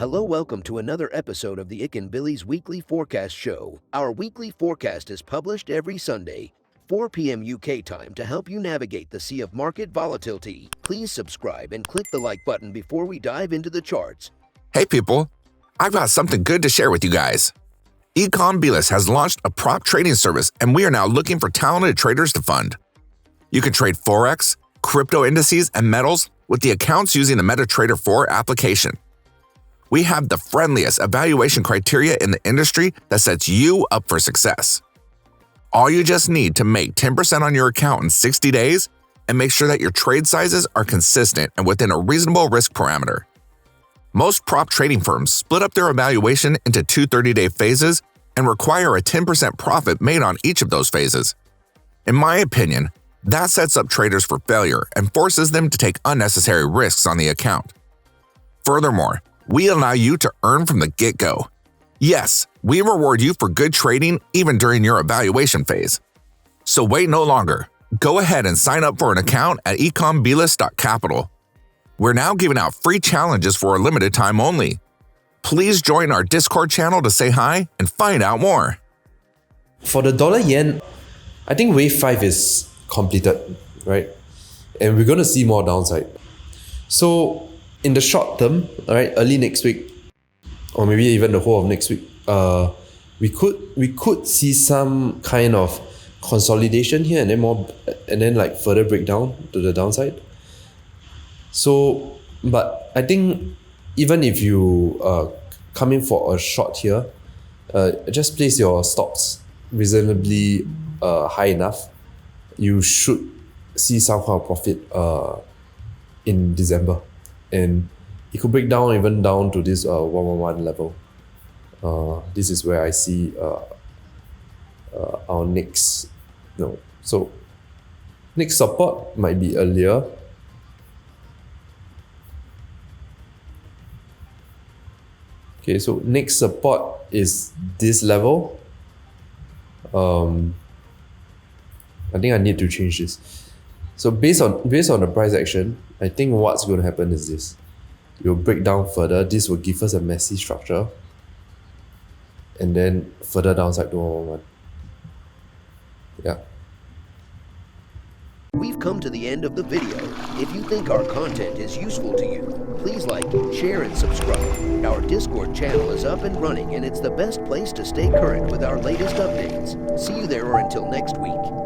Hello, welcome to another episode of the Ikan Bilis Weekly Forecast Show. Our weekly forecast is published every Sunday, 4 p.m. UK time to help you navigate the sea of market volatility. Please subscribe and click the like button before we dive into the charts. Hey people, I've got something good to share with you guys. Bilis has launched a prop trading service and we are now looking for talented traders to fund. You can trade Forex, crypto indices, and metals with the accounts using the MetaTrader 4 application. We have the friendliest evaluation criteria in the industry that sets you up for success. All you just need to make 10% on your account in 60 days and make sure that your trade sizes are consistent and within a reasonable risk parameter. Most prop trading firms split up their evaluation into two 30-day phases and require a 10% profit made on each of those phases. In my opinion, that sets up traders for failure and forces them to take unnecessary risks on the account. Furthermore, we allow you to earn from the get-go. Yes, we reward you for good trading even during your evaluation phase. So wait no longer. Go ahead and sign up for an account at ikanbilis.capital. We're now giving out free challenges for a limited time only. Please join our Discord channel to say hi and find out more. For the dollar yen, I think wave 5 is completed, right? And we're going to see more downside. So in the short term, right, early next week, or maybe even the whole of next week, we could see some kind of consolidation here and then like further breakdown to the downside. So, but I think even if you come in for a short here, just place your stops reasonably high enough. You should see some kind of profit in December, and it could break down even down to this 111 level. This is where I see our next next support might be earlier. Okay, so next support is this level. I think I need to change this. So based on the price action, I think what's going to happen is this. It will break down further. This will give us a messy structure. And then further downside to 111. Yeah. We've come to the end of the video. If you think our content is useful to you, please like, share, and subscribe. Our Discord channel is up and running, and it's the best place to stay current with our latest updates. See you there, or until next week.